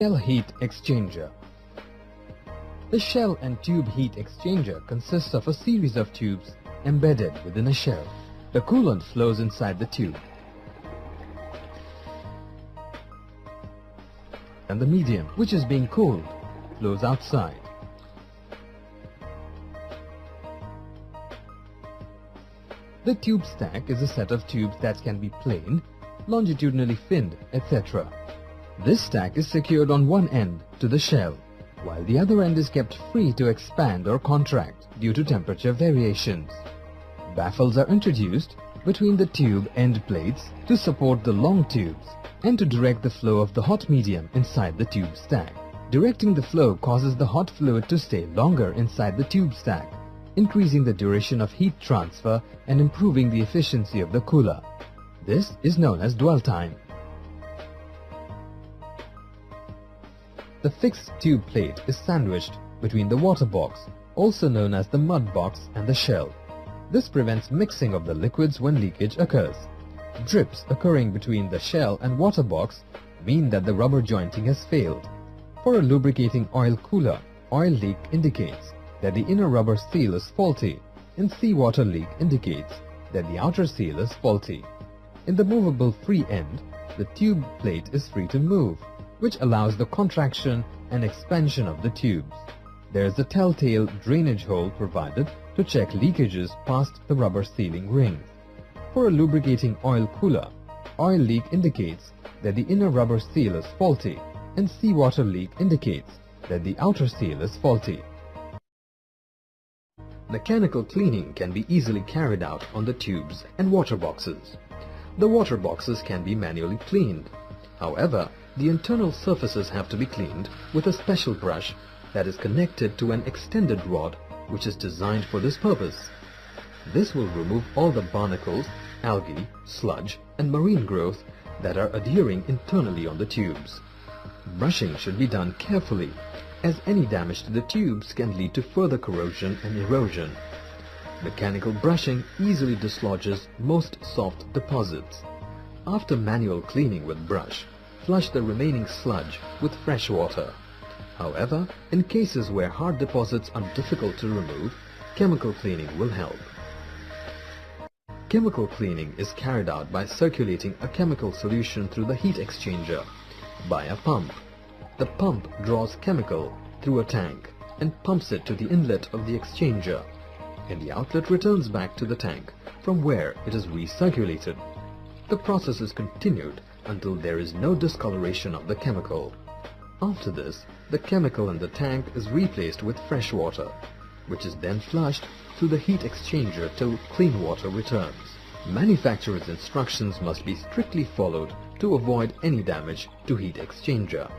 Shell heat exchanger. The shell and tube heat exchanger consists of a series of tubes embedded within a shell. The coolant flows inside the tube, and the medium, which is being cooled, flows outside. The tube stack is a set of tubes that can be plain, longitudinally finned, etc. This stack is secured on one end to the shell, while the other end is kept free to expand or contract due to temperature variations. Baffles are introduced between the tube end plates to support the long tubes and to direct the flow of the hot medium inside the tube stack. Directing the flow causes the hot fluid to stay longer inside the tube stack, increasing the duration of heat transfer and improving the efficiency of the cooler. This is known as dwell time. The fixed tube plate is sandwiched between the water box, also known as the mud box, and the shell. This prevents mixing of the liquids when leakage occurs. Drips occurring between the shell and water box mean that the rubber jointing has failed. For a lubricating oil cooler, oil leak indicates that the inner rubber seal is faulty, and seawater leak indicates that the outer seal is faulty. In the movable free end, the tube plate is free to move, which allows the contraction and expansion of the tubes. There is a telltale drainage hole provided to check leakages past the rubber sealing rings. For a lubricating oil cooler, oil leak indicates that the inner rubber seal is faulty, and seawater leak indicates that the outer seal is faulty. Mechanical cleaning can be easily carried out on the tubes and water boxes. The water boxes can be manually cleaned. However, the internal surfaces have to be cleaned with a special brush that is connected to an extended rod which is designed for this purpose. This will remove all the barnacles, algae, sludge and marine growth that are adhering internally on the tubes. Brushing should be done carefully, as any damage to the tubes can lead to further corrosion and erosion. Mechanical brushing easily dislodges most soft deposits. After manual cleaning with brush, flush the remaining sludge with fresh water. However, in cases where hard deposits are difficult to remove, chemical cleaning will help. Chemical cleaning is carried out by circulating a chemical solution through the heat exchanger by a pump. The pump draws chemical through a tank and pumps it to the inlet of the exchanger, and the outlet returns back to the tank, from where it is recirculated. The process is continued until there is no discoloration of the chemical. After this, the chemical in the tank is replaced with fresh water, which is then flushed through the heat exchanger till clean water returns. Manufacturer's instructions must be strictly followed to avoid any damage to heat exchanger.